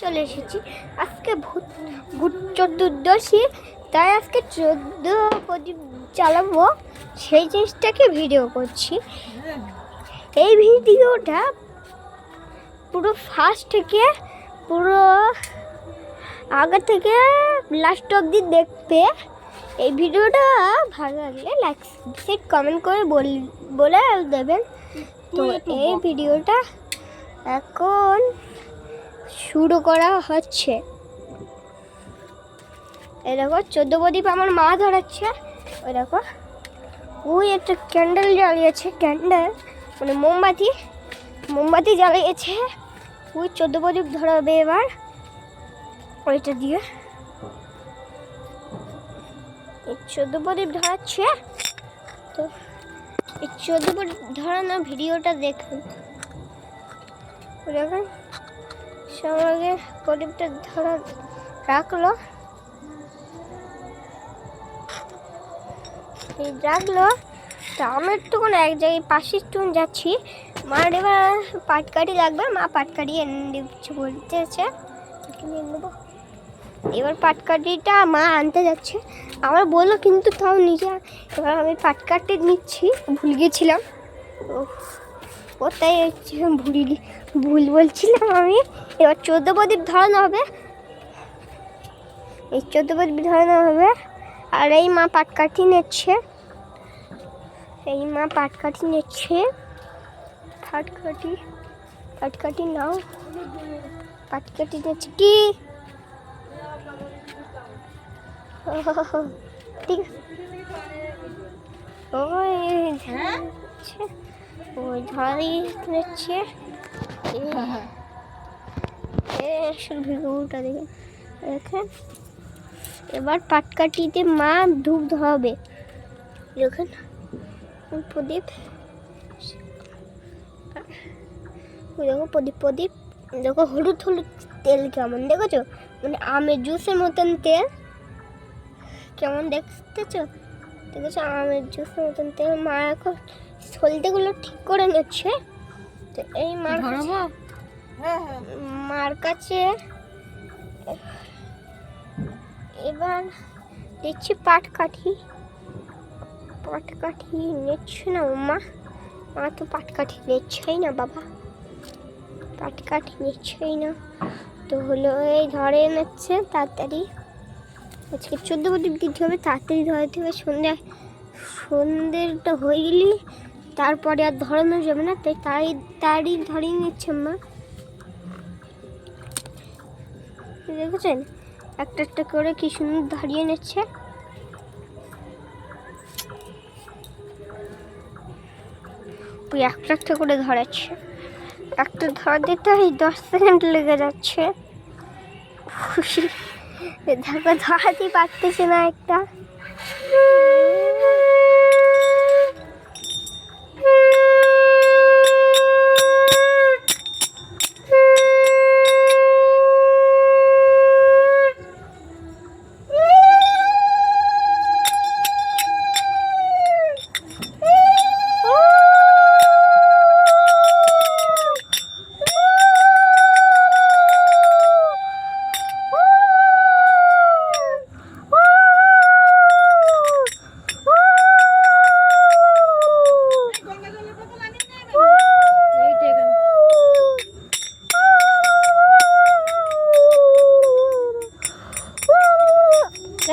চলে এসেছি। আজকে ভূত চতুর্দশী, তাই আজকে 14 প্রদীপ চালাবো, সেই জিনিসটাকে ভিডিও করছি। এই ভিডিওটা পুরো ফার্স্ট থেকে পুরো আগে থেকে লাস্ট অবধি দেখবে। এই ভিডিওটা ভালো লাগলে লাইক সাবস্ক্রাইব কমেন্ট করে বলে দেবেন। তো এই ভিডিওটা এখন শুরু করা হচ্ছে। এই দেখো 14 প্রদীপ আমার মা ধরাচ্ছে। ওই দেখো ওই একটা ক্যান্ডেল জ্বালিয়েছে, ক্যান্ডেল মানে মোমবাতি জ্বালিয়েছে। ওই 14 প্রদীপ ধরাবে এবার ওইটা দিয়ে। এই 14 প্রদীপ ধরাচ্ছে। তো এই 14 প্রদীপ ধরানো ভিডিওটা দেখুন। দেখুন সবাইকে প্রদীপটা ধরা রাখলো, তা আমি একটুখানি এক জায়গায় পাশে একটু যাচ্ছি। মার এবার পাটকাঠি লাগবে, মা পাটকাঠি এনে দিচ্ছে বলতেছে, নিয়ে নেবো। এবার পাটকাঠিটা মা আনতে যাচ্ছে, আমার বললো কিন্তু তাও নিজে। এবার আমি পাটকাঠি নিচ্ছি, ভুল গেছিলাম। ওটাই ভুল বলছিলাম আমি। এবার 14 প্রদীপ ধরানো হবে, এই 14 প্রদীপ ধরানো হবে। আর এই মা পাটকাঠি নিচ্ছে, পাটকাঠি নাও, পাটকাঠি নিচ্ছে কি ঠিক ওই ধরাই নিচ্ছে। ভিডিওটা দেখেন। এবার পাটকাঠিতে মা ধূপ ধরাবে। দেখেন প্রদীপ, দেখো প্রদীপ দেখো হলুদ তেল কেমন দেখেছো, মানে আমের জুসের মতন তেল কেমন দেখতেছো, আমের জুসের মতন তেল। মা এখন সলতেগুলো ঠিক করে নিচ্ছে। তো এই মার কাছে এবার দেখছি পাটকাঠি নিচ্ছে না মা তো পাটকাঠি নিচ্ছেই না বাবা, পাটকাঠি নিচ্ছেই না। তো হলো এই ধরে নিচ্ছে তাড়াতাড়ি। আজকে 14 প্রদীপ দিতে হবে, তাড়াতাড়ি ধরাতে হবে। সন্ধ্যেটা হয়ে গেলি তারপরে আর ধরানো যাবে না, তাই তাড়াতাড়ি ধরিয়ে নিচ্ছে মা। দেখেছেন একটা করে কি সুন্দর ধরিয়ে নিচ্ছে। ওই একটা করে ধরাচ্ছে, একটা ধরাতে 10 সেকেন্ড লেগে যাচ্ছে। দেখো ধরাতেই পারতেছে না একটা।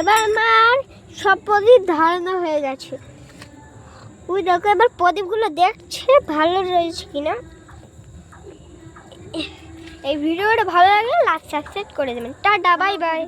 এবার আমার সব প্রদীপ ধারণা হয়ে গেছে। ওই দেখো এবার প্রদীপগুলো দেখছে ভালো রয়েছে কিনা। এই ভিডিওটা ভালো লাগলে লাইক সাবস্ক্রাইব করে দেবেন। Tata bye bye.